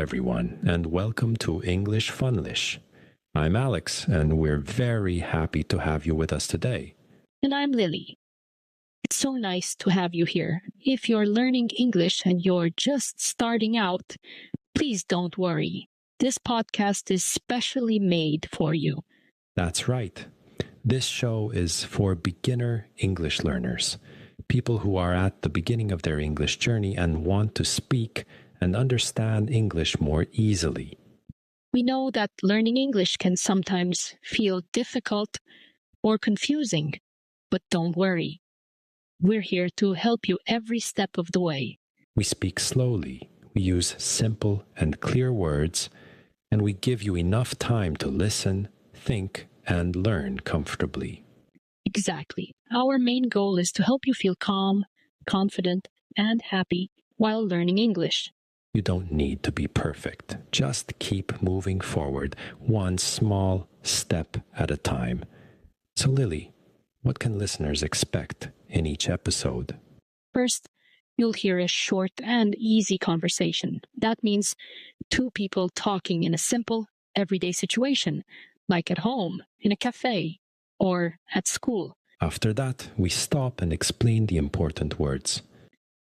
everyone, and welcome to English Funlish. I'm Alex, and we're very happy to have you with us today. And I'm Lily. It's so nice to have you here. If you're learning English and you're just starting out, please don't worry. This podcast is specially made for you. That's right. This show is for beginner English learners, people who are at the beginning of their English journey and want to speak and understand English more easily. We know that learning English can sometimes feel difficult or confusing, but don't worry. We're here to help you every step of the way. We speak slowly, we use simple and clear words, and we give you enough time to listen, think, and learn comfortably. Exactly. Our main goal is to help you feel calm, confident, and happy while learning English. You don't need to be perfect. Just keep moving forward, one small step at a time. So, Lily, what can listeners expect in each episode? First, you'll hear a short and easy conversation. That means two people talking in a simple, everyday situation, like at home, in a cafe, or at school. After that, we stop and explain the important words.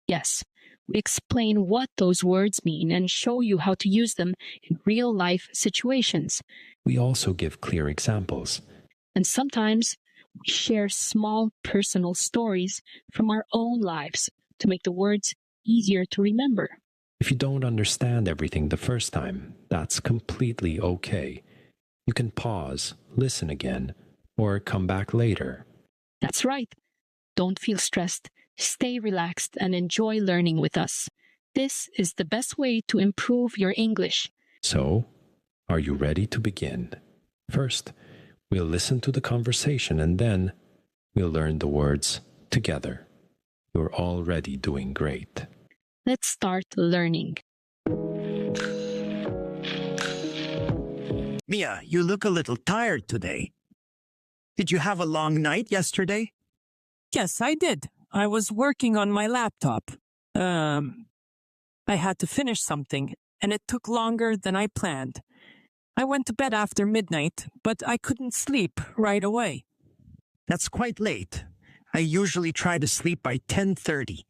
Yes, we explain what those words mean and show you how to use them in real-life situations. We also give clear examples. And sometimes we share small personal stories from our own lives to make the words easier to remember. If you don't understand everything the first time, that's completely okay. You can pause, listen again, or come back later. That's right. Don't feel stressed. Stay relaxed and enjoy learning with us. This is the best way to improve your English. So, are you ready to begin? First, we'll listen to the conversation and then we'll learn the words together. You're already doing great. Let's start learning. Mia, you look a little tired today. Did you have a long night yesterday? Yes, I did. I was working on my laptop. I had to finish something, and it took longer than I planned. I went to bed after midnight, but I couldn't sleep right away. That's quite late. I usually try to sleep by 10:30.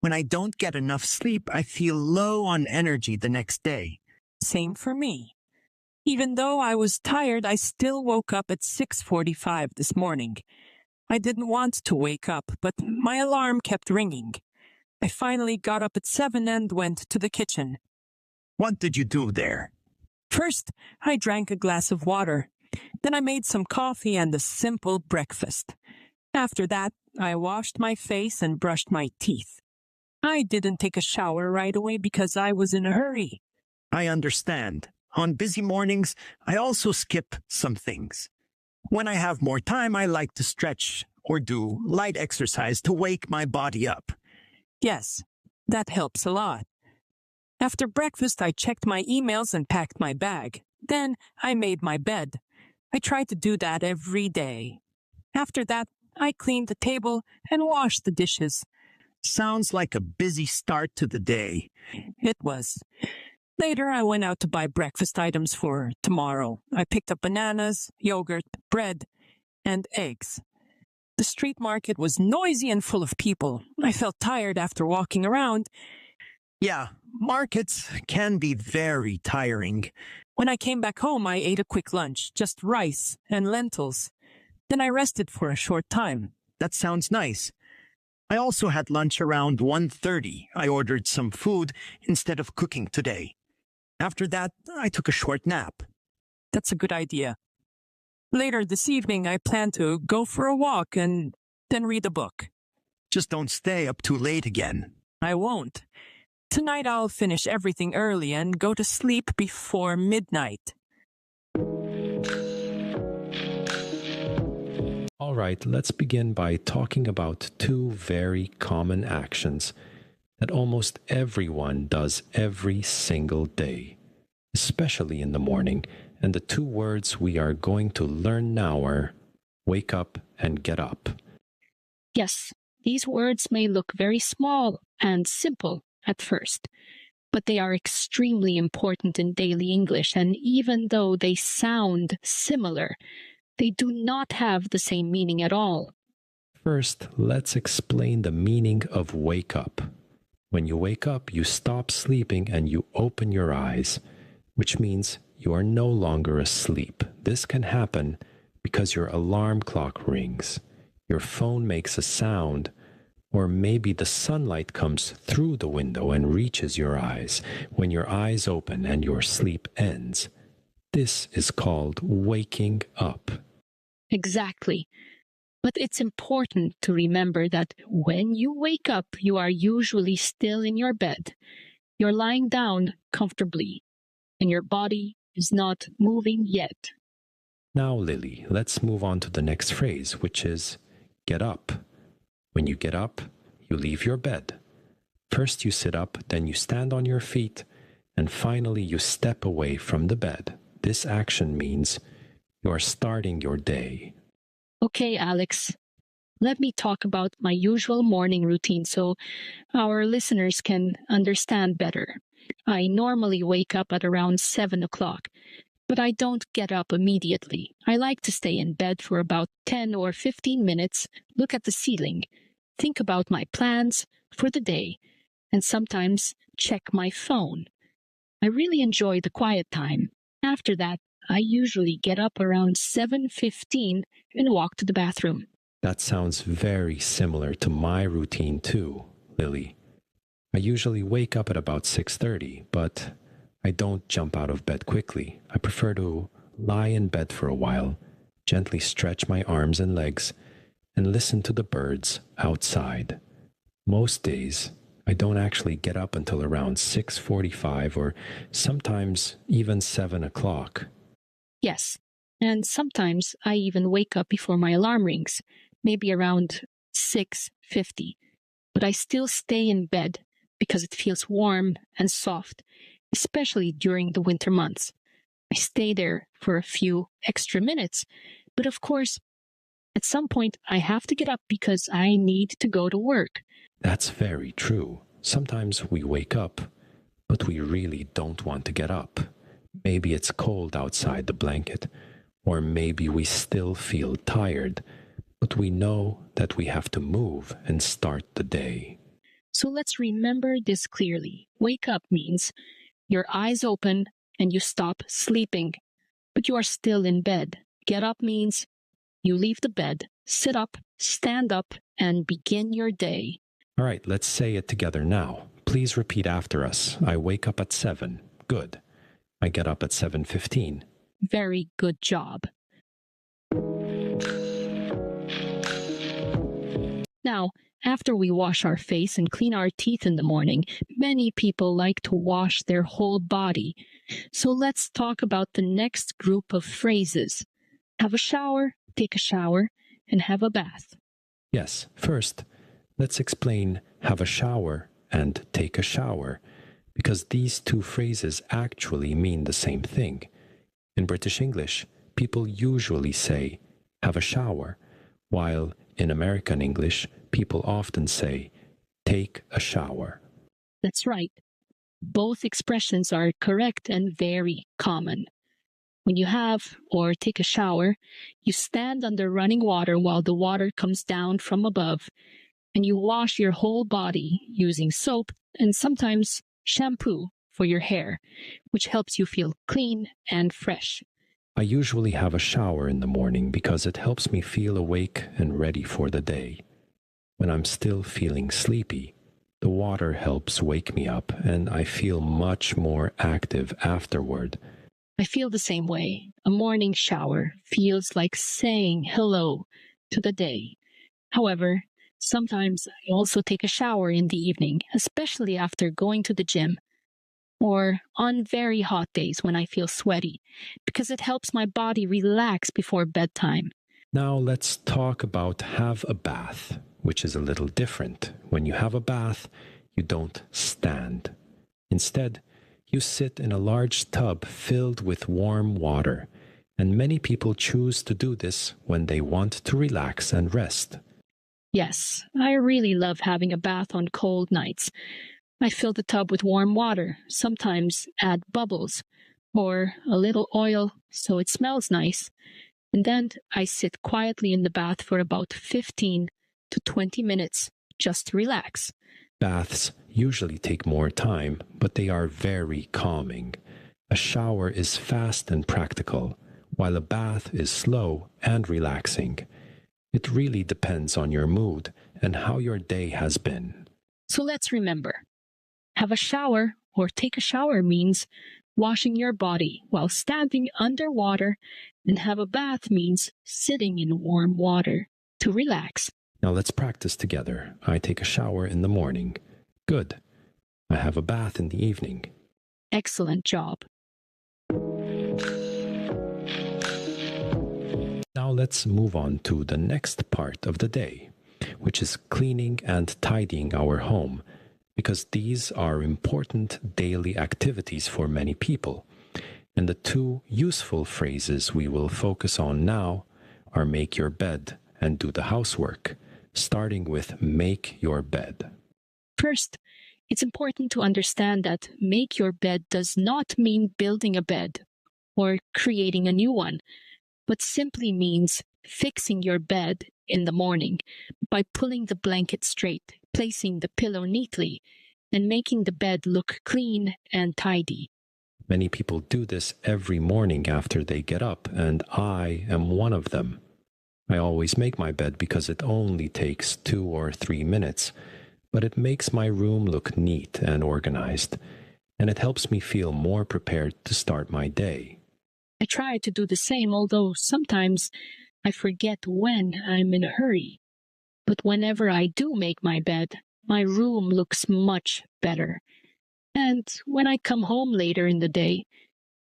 When I don't get enough sleep, I feel low on energy the next day. Same for me. Even though I was tired, I still woke up at 6:45 this morning. I didn't want to wake up, but my alarm kept ringing. I finally got up at 7 and went to the kitchen. What did you do there? First, I drank a glass of water. Then I made some coffee and a simple breakfast. After that, I washed my face and brushed my teeth. I didn't take a shower right away because I was in a hurry. I understand. On busy mornings, I also skip some things. When I have more time, I like to stretch or do light exercise to wake my body up. Yes, that helps a lot. After breakfast, I checked my emails and packed my bag. Then I made my bed. I try to do that every day. After that, I cleaned the table and washed the dishes. Sounds like a busy start to the day. It was. Later, I went out to buy breakfast items for tomorrow. I picked up bananas, yogurt, bread, and eggs. The street market was noisy and full of people. I felt tired after walking around. Yeah, markets can be very tiring. When I came back home, I ate a quick lunch, just rice and lentils. Then I rested for a short time. That sounds nice. I also had lunch around 1:30. I ordered some food instead of cooking today. After that, I took a short nap. That's a good idea. Later this evening, I plan to go for a walk and then read a book. Just don't stay up too late again. I won't. Tonight I'll finish everything early and go to sleep before midnight. All right, let's begin by talking about two very common actions that almost everyone does every single day, especially in the morning. And the two words we are going to learn now are wake up and get up. Yes, these words may look very small and simple at first, but they are extremely important in daily English, and even though they sound similar, they do not have the same meaning at all. First, let's explain the meaning of wake up. When you wake up, you stop sleeping and you open your eyes, which means you are no longer asleep. This can happen because your alarm clock rings, your phone makes a sound, or maybe the sunlight comes through the window and reaches your eyes when your eyes open and your sleep ends. This is called waking up. Exactly. But it's important to remember that when you wake up, you are usually still in your bed. You're lying down comfortably, and your body is not moving yet. Now, Lily, let's move on to the next phrase, which is get up. When you get up, you leave your bed. First you sit up, then you stand on your feet, and finally you step away from the bed. This action means you are starting your day. Okay, Alex, let me talk about my usual morning routine so our listeners can understand better. I normally wake up at around 7 o'clock, but I don't get up immediately. I like to stay in bed for about 10 or 15 minutes, look at the ceiling, think about my plans for the day, and sometimes check my phone. I really enjoy the quiet time. After that, I usually get up around 7:15 and walk to the bathroom. That sounds very similar to my routine too, Lily. I usually wake up at about 6:30, but I don't jump out of bed quickly. I prefer to lie in bed for a while, gently stretch my arms and legs, and listen to the birds outside. Most days, I don't actually get up until around 6:45 or sometimes even 7 o'clock. Yes, and sometimes I even wake up before my alarm rings, maybe around 6:50. But I still stay in bed because it feels warm and soft, especially during the winter months. I stay there for a few extra minutes, but of course, at some point I have to get up because I need to go to work. That's very true. Sometimes we wake up, but we really don't want to get up. Maybe it's cold outside the blanket, or maybe we still feel tired, but we know that we have to move and start the day. So let's remember this clearly. Wake up means your eyes open and you stop sleeping, but you are still in bed. Get up means you leave the bed, sit up, stand up, and begin your day. All right, let's say it together now. Please repeat after us. I wake up at 7. Good. I get up at 7:15. Very good job. Now, after we wash our face and clean our teeth in the morning, many people like to wash their whole body. So let's talk about the next group of phrases. Have a shower, take a shower, and have a bath. Yes, first, let's explain have a shower and take a shower, because these two phrases actually mean the same thing. In British English, people usually say have a shower, while in American English, people often say take a shower. That's right. Both expressions are correct and very common. When you have or take a shower, you stand under running water while the water comes down from above, and you wash your whole body using soap and sometimes shampoo for your hair, which helps you feel clean and fresh. I usually have a shower in the morning because it helps me feel awake and ready for the day. When I'm still feeling sleepy, the water helps wake me up and I feel much more active afterward. I feel the same way. A morning shower feels like saying hello to the day. However, sometimes I also take a shower in the evening, especially after going to the gym or on very hot days when I feel sweaty, because it helps my body relax before bedtime. Now let's talk about have a bath, which is a little different. When you have a bath, you don't stand. Instead, you sit in a large tub filled with warm water, and many people choose to do this when they want to relax and rest. Yes, I really love having a bath on cold nights. I fill the tub with warm water, sometimes add bubbles or a little oil so it smells nice, and then I sit quietly in the bath for about 15 to 20 minutes just to relax. Baths usually take more time, but they are very calming. A shower is fast and practical, while a bath is slow and relaxing. It really depends on your mood and how your day has been. So let's remember, have a shower or take a shower means washing your body while standing underwater, and have a bath means sitting in warm water to relax. Now let's practice together. I take a shower in the morning. Good. I have a bath in the evening. Excellent job. Now let's move on to the next part of the day, which is cleaning and tidying our home, because these are important daily activities for many people. And the two useful phrases we will focus on now are make your bed and do the housework, starting with make your bed. First, it's important to understand that make your bed does not mean building a bed or creating a new one, but simply means fixing your bed in the morning by pulling the blanket straight, placing the pillow neatly, and making the bed look clean and tidy. Many people do this every morning after they get up, and I am one of them. I always make my bed because it only takes 2 or 3 minutes, but it makes my room look neat and organized, and it helps me feel more prepared to start my day. I try to do the same, although sometimes I forget when I'm in a hurry. But whenever I do make my bed, my room looks much better. And when I come home later in the day,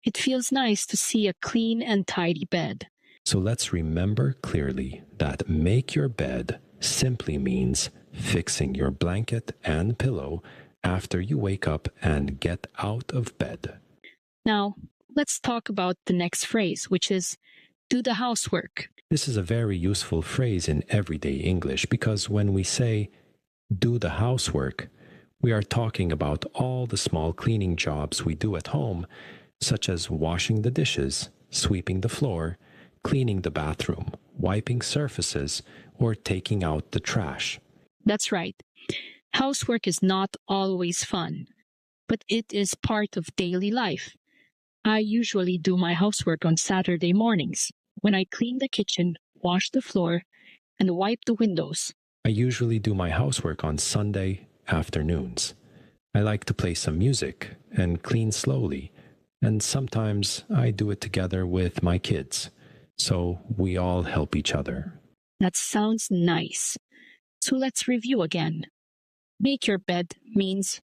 it feels nice to see a clean and tidy bed. So let's remember clearly that make your bed simply means fixing your blanket and pillow after you wake up and get out of bed. Now, let's talk about the next phrase, which is do the housework. This is a very useful phrase in everyday English because when we say do the housework, we are talking about all the small cleaning jobs we do at home, such as washing the dishes, sweeping the floor, cleaning the bathroom, wiping surfaces, or taking out the trash. That's right. Housework is not always fun, but it is part of daily life. I usually do my housework on Saturday mornings when I clean the kitchen, wash the floor, and wipe the windows. I usually do my housework on Sunday afternoons. I like to play some music and clean slowly, and sometimes I do it together with my kids, so we all help each other. That sounds nice. So let's review again. Make your bed means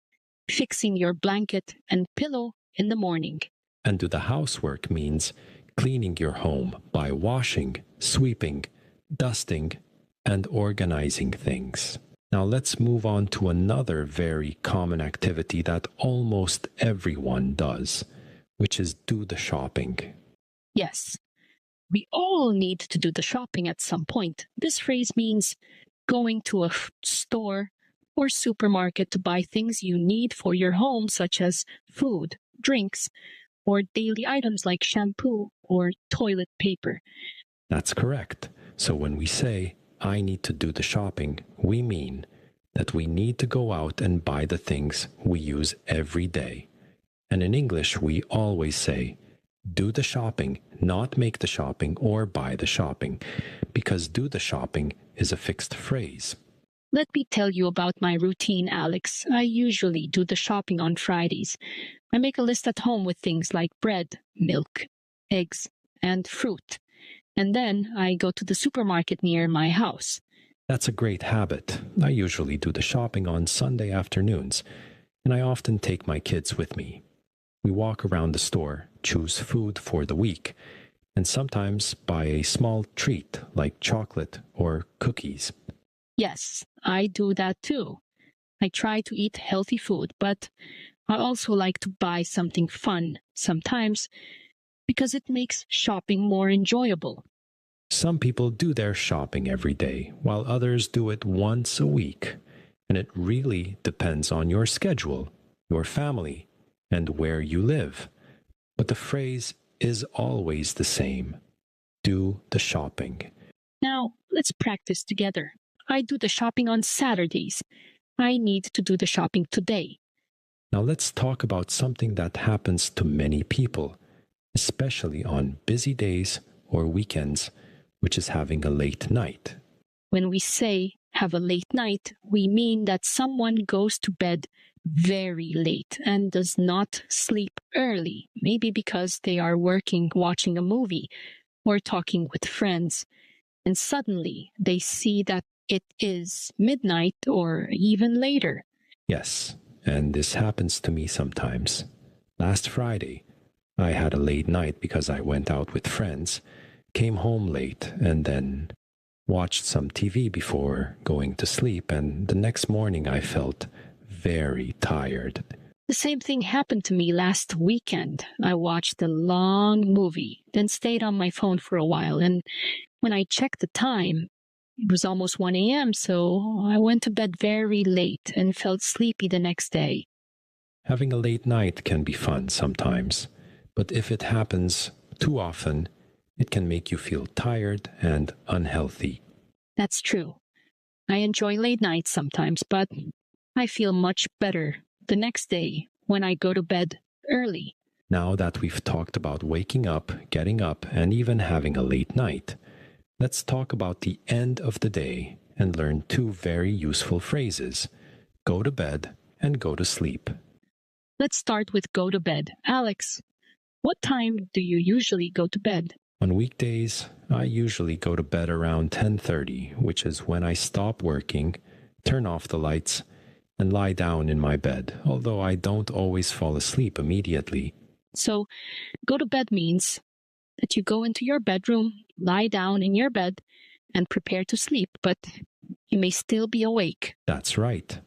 fixing your blanket and pillow in the morning. And do the housework means cleaning your home by washing, sweeping, dusting, and organizing things. Now let's move on to another very common activity that almost everyone does, which is do the shopping. Yes, we all need to do the shopping at some point. This phrase means going to a store or supermarket to buy things you need for your home, such as food, drinks, or daily items like shampoo or toilet paper. That's correct. So when we say, I need to do the shopping, we mean that we need to go out and buy the things we use every day. And in English, we always say, do the shopping, not make the shopping or buy the shopping, because do the shopping is a fixed phrase. Let me tell you about my routine, Alex. I usually do the shopping on Fridays. I make a list at home with things like bread, milk, eggs, and fruit. And then I go to the supermarket near my house. That's a great habit. I usually do the shopping on Sunday afternoons, and I often take my kids with me. We walk around the store, choose food for the week, and sometimes buy a small treat like chocolate or cookies. Yes, I do that too. I try to eat healthy food, but I also like to buy something fun sometimes because it makes shopping more enjoyable. Some people do their shopping every day, while others do it once a week. And it really depends on your schedule, your family, and where you live. But the phrase is always the same. Do the shopping. Now, let's practice together. I do the shopping on Saturdays. I need to do the shopping today. Now let's talk about something that happens to many people, especially on busy days or weekends, which is having a late night. When we say have a late night, we mean that someone goes to bed very late and does not sleep early, maybe because they are working, watching a movie, or talking with friends, and suddenly they see that it is midnight or even later. Yes, and this happens to me sometimes. Last Friday, I had a late night because I went out with friends, came home late, and then watched some TV before going to sleep, and the next morning I felt very tired. The same thing happened to me last weekend. I watched a long movie, then stayed on my phone for a while, and when I checked the time, it was almost 1 a.m., so I went to bed very late and felt sleepy the next day. Having a late night can be fun sometimes, but if it happens too often, it can make you feel tired and unhealthy. That's true. I enjoy late nights sometimes, but I feel much better the next day when I go to bed early. Now that we've talked about waking up, getting up, and even having a late night, let's talk about the end of the day and learn two very useful phrases: go to bed and go to sleep. Let's start with go to bed. Alex, what time do you usually go to bed? On weekdays, I usually go to bed around 10:30, which is when I stop working, turn off the lights, and lie down in my bed, although I don't always fall asleep immediately. So, go to bed means that you go into your bedroom, lie down in your bed, and prepare to sleep, but you may still be awake. That's right.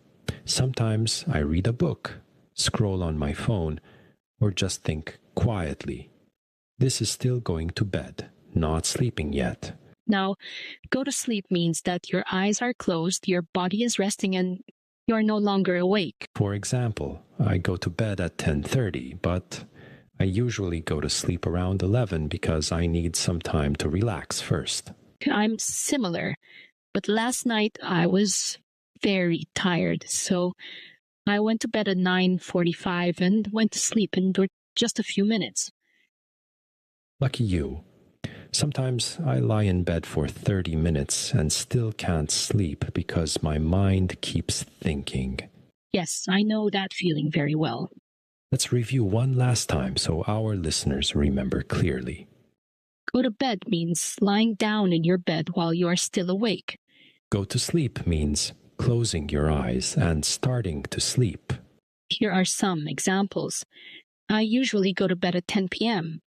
Sometimes I read a book, scroll on my phone, or just think quietly. This is still going to bed, not sleeping yet. Now, go to sleep means that your eyes are closed, your body is resting, and you are no longer awake. For example, I go to bed at 10:30, but I usually go to sleep around 11 because I need some time to relax first. I'm similar, but last night I was very tired, so I went to bed at 9:45 and went to sleep in just a few minutes. Lucky you. Sometimes I lie in bed for 30 minutes and still can't sleep because my mind keeps thinking. Yes, I know that feeling very well. Let's review one last time so our listeners remember clearly. Go to bed means lying down in your bed while you are still awake. Go to sleep means closing your eyes and starting to sleep. Here are some examples. I usually go to bed at 10 p.m.,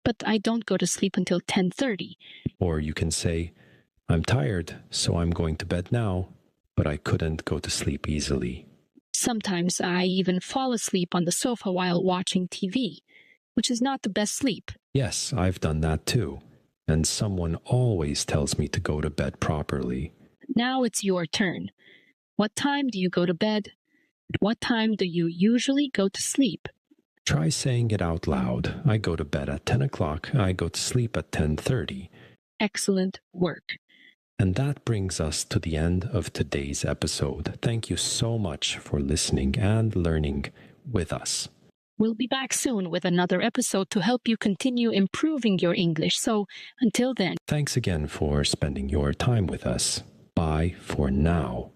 but I don't go to sleep until 10:30. Or you can say, I'm tired, so I'm going to bed now, but I couldn't go to sleep easily. Sometimes I even fall asleep on the sofa while watching TV, which is not the best sleep. Yes, I've done that too. And someone always tells me to go to bed properly. Now it's your turn. What time do you go to bed? What time do you usually go to sleep? Try saying it out loud. I go to bed at 10 o'clock. I go to sleep at 10:30. Excellent work. And that brings us to the end of today's episode. Thank you so much for listening and learning with us. We'll be back soon with another episode to help you continue improving your English. So until then, Thanks again for spending your time with us. Bye for now.